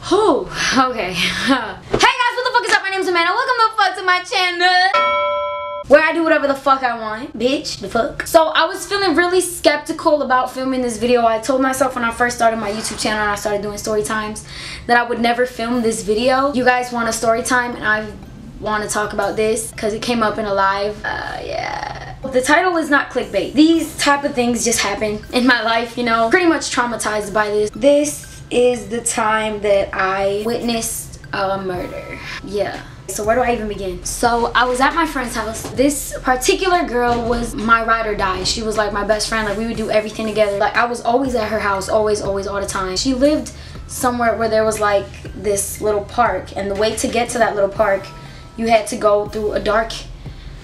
Whew, okay. Hey guys, what the fuck is up? My name's Amanda. Welcome the fuck to my channel, where I do whatever the fuck I want, bitch. The fuck. So I was feeling really skeptical about filming this video. I told myself when I first started my YouTube channel and I started doing story times that I would never film this video. You guys want a story time and I want to talk about this because it came up in a live. Yeah. The title is not clickbait. These type of things just happen in my life, you know. Pretty much traumatized by this. This is the time that I witnessed a murder. Yeah. So where do I even begin? So I was at my friend's house. This particular girl was my ride or die. She was like my best friend. Like we would do everything together. Like I was always at her house, always, all the time. She lived somewhere where there was like this little park, and the way to get to that little park, you had to go through a dark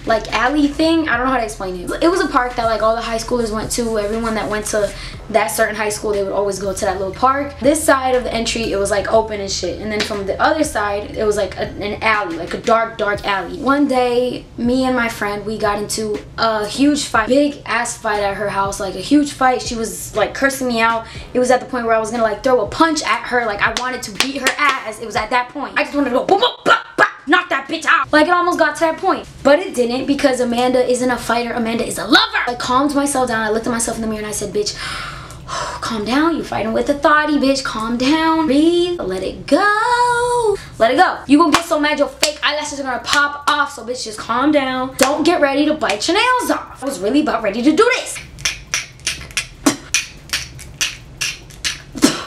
like alley thing. I don't know how to explain it. It was a park that like all the high schoolers went to. Everyone that went to that certain high school, they would always go to that little park. This side of the entry, it was like open and shit, and then from the other side it was like an alley, like a dark alley. One day me and my friend, we got into a huge fight, big ass fight at her house, like a huge fight. She was like cursing me out. It was at the point where I was gonna like throw a punch at her. Like I wanted to beat her ass. It was at that point. I just wanted to go boom, boom, boom, boom, knock that bitch out. Like it almost got to that point, but it didn't, because Amanda isn't a fighter. Amanda is a lover. I calmed myself down. I looked at myself in the mirror and I said, bitch, calm down. You're fighting with authority, bitch. Calm down. Breathe. Let it go. Let it go. You gonna get so mad your fake eyelashes are gonna pop off, so bitch, just calm down. Don't get ready to bite your nails off. I was really about ready to do this,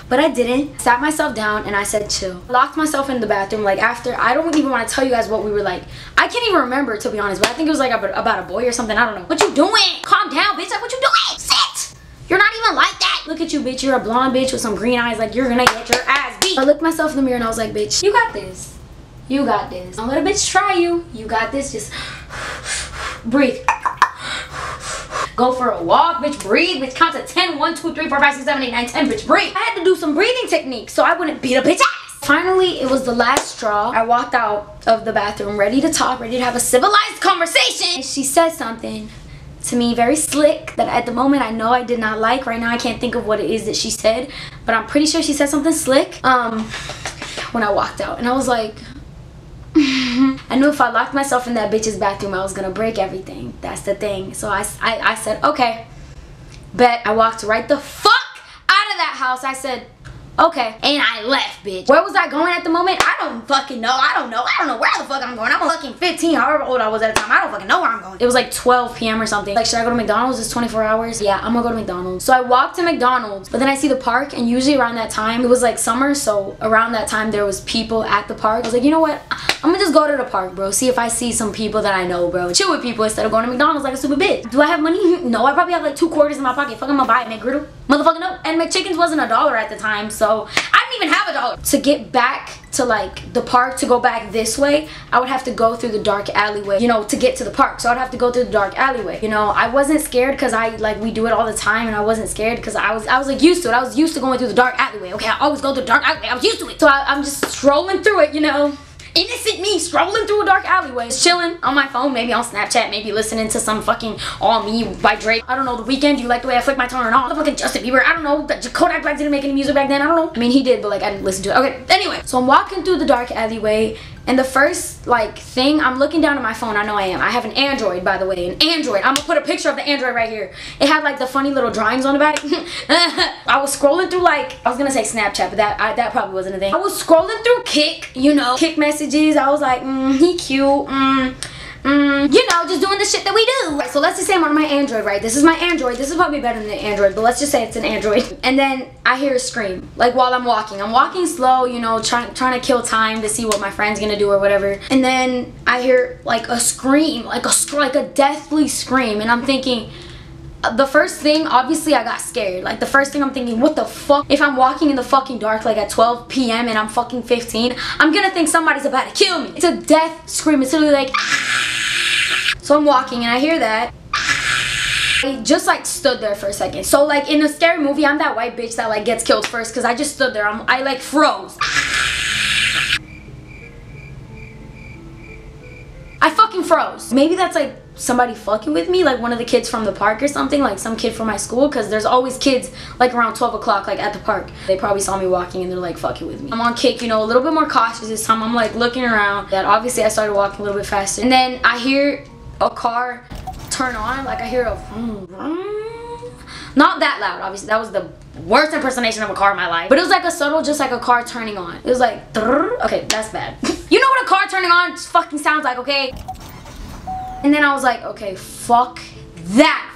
but I didn't. Sat myself down and I said chill. Locked myself in the bathroom. Like after, I don't even want to tell you guys what we were like. I can't even remember, to be honest, but I think it was like about a boy or something. I don't know. What you doing? Calm down, bitch. Like what you doing? Sit. You're not even like that. Look at you, bitch. You're a blonde bitch with some green eyes. Like you're gonna get your ass beat. I looked myself in the mirror and I was like, bitch, you got this. You got this. Don't let a bitch try you. You got this. Just breathe. Go for a walk, bitch, breathe, bitch, count to 10, 1, 2, 3, 4, 5, 6, 7, 8, 9, 10, bitch, breathe. I had to do some breathing techniques so I wouldn't beat a bitch ass. Finally, it was the last straw. I walked out of the bathroom ready to talk, ready to have a civilized conversation. And she said something to me very slick that at the moment I know I did not like. Right now I can't think of what it is that she said, but I'm pretty sure she said something slick when I walked out. And I was like, I knew if I locked myself in that bitch's bathroom, I was gonna break everything. That's the thing. So I said, okay, bet. I walked right the fuck out of that house. I said, okay, and I left, bitch. Where was I going at the moment? I don't fucking know. I don't know where the fuck I'm going. I'm fucking 15, however old I was at the time. I don't fucking know where I'm going. It was like 12 p.m. or something. Like, should I go to McDonald's? It's 24 hours. Yeah, I'm gonna go to McDonald's. So I walked to McDonald's, but then I see the park, and usually around that time, it was like summer, so around that time there was people at the park. I was like, you know what? I'm gonna just go to the park, bro. See if I see some people that I know, bro. Chill with people instead of going to McDonald's like a stupid bitch. Do I have money? No, I probably have like 2 quarters in my pocket. Fuck, I'm gonna buy a McGriddle. Motherfucking no. And McChickens wasn't $1 at the time, so I didn't even have $1. To get back to like the park, to go back this way, I would have to go through the dark alleyway, you know, to get to the park. So I'd have to go through the dark alleyway. You know, I wasn't scared because we do it all the time, and I wasn't scared because I was like used to it. I was used to going through the dark alleyway. Okay, I always go through the dark alleyway. I was used to it. So I'm just strolling through it, you know. Innocent me strolling through a dark alleyway, chilling on my phone, maybe on Snapchat, maybe listening to some fucking All Me by Drake. I don't know, The Weeknd. You like the way I flick my tongue or not? The fucking Justin Bieber. I don't know. Kodak Black didn't make any music back then. I don't know. I mean, he did, but like I didn't listen to it. Okay, anyway, so I'm walking through the dark alleyway, and the first like thing, I'm looking down at my phone. I know I am. I have an Android, by the way, an Android. I'm gonna put a picture of the Android right here. It had like the funny little drawings on the back. I was scrolling through like, I was gonna say Snapchat, but that probably wasn't a thing. I was scrolling through Kik, you know, Kik messages. I was like, he cute, you know, just doing the shit that we do. Right, so let's just say I'm on my Android, right? This is my Android. This is probably better than the Android, but let's just say it's an Android. And then I hear a scream, like while I'm walking. I'm walking slow, you know, trying to kill time to see what my friend's gonna do or whatever. And then I hear like a scream, like a deathly scream, and I'm thinking, the first thing, obviously I got scared. Like the first thing I'm thinking, what the fuck? If I'm walking in the fucking dark like at 12 p.m. and I'm fucking 15, I'm gonna think somebody's about to kill me. It's a death scream. It's literally like, ah. So I'm walking and I hear that. I just like stood there for a second. So like in a scary movie, I'm that white bitch that like gets killed first, because I just stood there. I like froze. I fucking froze. Maybe that's like somebody fucking with me, like one of the kids from the park or something, like some kid from my school, because there's always kids like around 12 o'clock like at the park. They probably saw me walking and they're like fucking with me. I'm on kick, you know, a little bit more cautious this time. I'm like looking around. That obviously I started walking a little bit faster, and then I hear a car turn on, like I hear a vroom, vroom. Not that loud, obviously. That was the worst impersonation of a car in my life, but it was like a subtle, just like a car turning on. It was like okay, that's bad. You know what a car turning on fucking sounds like, okay? And then I was like, okay, fuck that.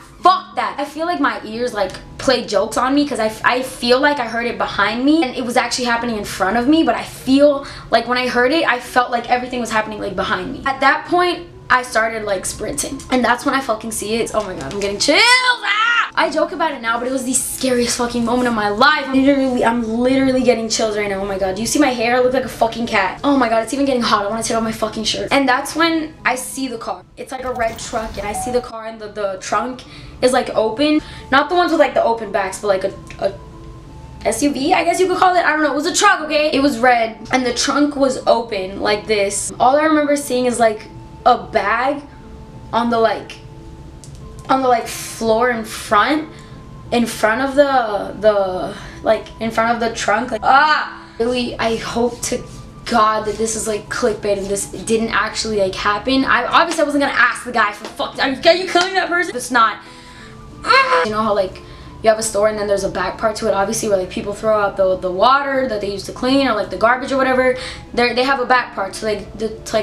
I feel like my ears like played jokes on me, because I feel like I heard it behind me and it was actually happening in front of me, but I feel like when I heard it, I felt like everything was happening like behind me. At that point, I started like sprinting, and that's when I fucking see it. Oh my god, I'm getting chills. Ah! I joke about it now, but it was the scariest fucking moment of my life. I'm literally getting chills right now. Oh my god, do you see my hair? I look like a fucking cat. Oh my god, it's even getting hot. I want to take off my fucking shirt. And that's when I see the car. It's like a red truck, and I see the car, and the trunk is like open. Not the ones with like the open backs, but like a SUV, I guess you could call it. I don't know. It was a truck, okay? It was red, and the trunk was open like this. All I remember seeing is like a bag on the floor in front of the trunk. Like, really, I hope to God that this is like clickbait and this didn't actually like happen. Obviously I wasn't gonna ask the guy for fuck. Are you killing that person? It's not. You know how like you have a store and then there's a back part to it, obviously, where like people throw out the water that they use to clean, or like the garbage or whatever. They have a back part to like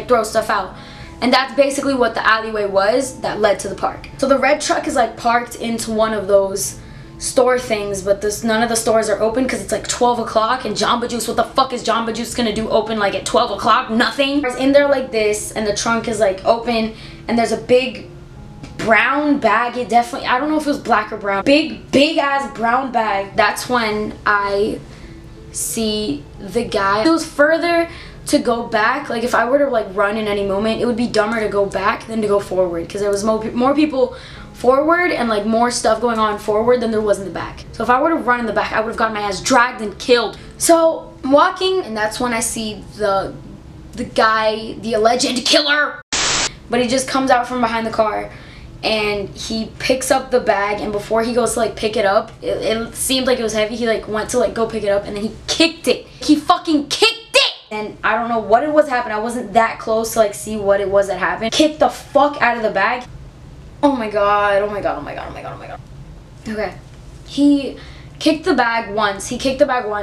throw stuff out. And that's basically what the alleyway was that led to the park. So the red truck is like parked into one of those store things, but none of the stores are open because it's like 12 o'clock, and Jamba Juice, what the fuck is Jamba Juice gonna do open like at 12 o'clock? Nothing. It's in there like this, and the trunk is like open, and there's a big brown bag. It definitely, I don't know if it was black or brown. Big ass brown bag. That's when I see the guy. It was further to go back. Like if I were to like run in any moment, it would be dumber to go back than to go forward, because there was more people forward and like more stuff going on forward than there was in the back. So if I were to run in the back, I would have gotten my ass dragged and killed. So I'm walking, and that's when I see the guy, the alleged killer. But he just comes out from behind the car, and he picks up the bag, and before he goes to like pick it up, it seemed like it was heavy. He like went to like go pick it up, and then he kicked it. He fucking kicked it! And I don't know what it was happening. I wasn't that close to like see what it was that happened. Kicked the fuck out of the bag. Oh my god, oh my god, oh my god, oh my god, oh my god. Okay. He kicked the bag once.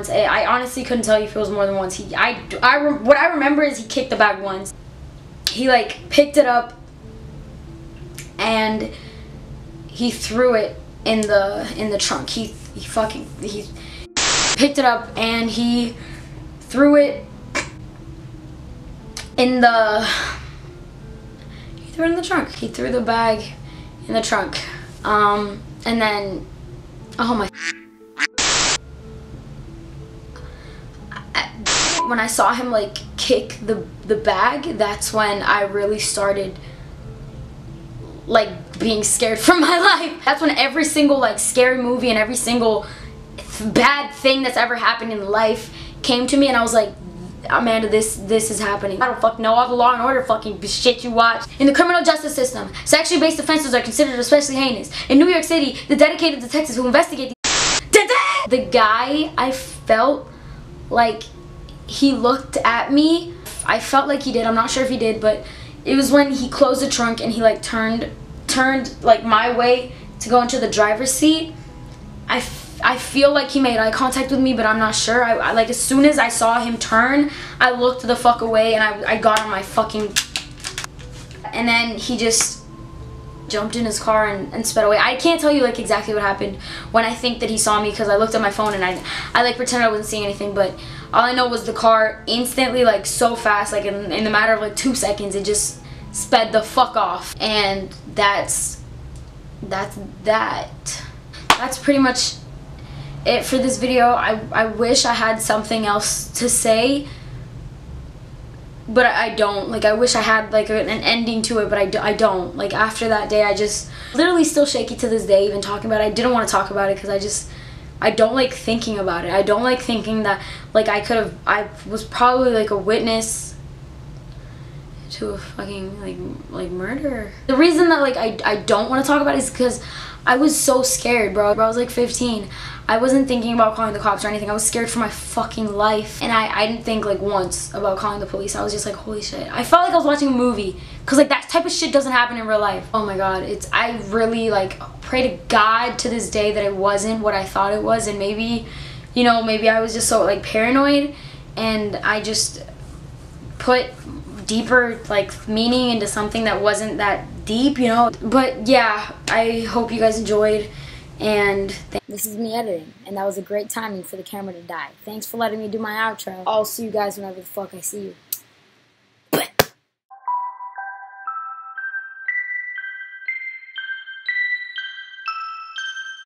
I honestly couldn't tell you if it was more than once. What I remember is he kicked the bag once. He like picked it up and he threw it in the trunk. He picked it up and he threw it in the trunk. He threw the bag in the trunk. And then, oh my, when I saw him like kick the bag, that's when I really started like being scared for my life. That's when every single like scary movie and every single bad thing that's ever happened in life came to me, and I was like, Amanda, this is happening. I don't fucking know all the Law and Order fucking shit you watch. In the criminal justice system, sexually based offenses are considered especially heinous. In New York City, the dedicated detectives who investigate the guy, I felt like he looked at me. I felt like he did. I'm not sure if he did, but it was when he closed the trunk and he like turned like my way to go into the driver's seat. I feel like he made eye contact with me, but I'm not sure. I like as soon as I saw him turn, I looked the fuck away, and I got on my fucking, and then he just jumped in his car and sped away. I can't tell you like exactly what happened when I think that he saw me, because I looked at my phone and I like pretended I wasn't seeing anything, but all I know was the car instantly, like so fast, like in the matter of like 2 seconds, it just sped the fuck off. And that's pretty much it for this video. I wish I had something else to say, but I don't. Like I wish I had like an ending to it, but I don't. Like after that day, I just literally still shaky to this day even talking about it. I didn't want to talk about it because I don't like thinking about it. I don't like thinking that like I was probably like a witness to a fucking like murder. The reason that like I don't want to talk about it is because I was so scared, bro. I was like 15. I wasn't thinking about calling the cops or anything. I was scared for my fucking life. And I didn't think like once about calling the police. I was just like, holy shit. I felt like I was watching a movie. Cause like that type of shit doesn't happen in real life. Oh my god. I really like pray to God to this day that it wasn't what I thought it was. And maybe, you know, maybe I was just so like paranoid and I just put deeper like meaning into something that wasn't that deep, you know. But yeah, I hope you guys enjoyed, and this is me editing, and that was a great timing for the camera to die. Thanks for letting me do my outro. I'll see you guys whenever the fuck I see you.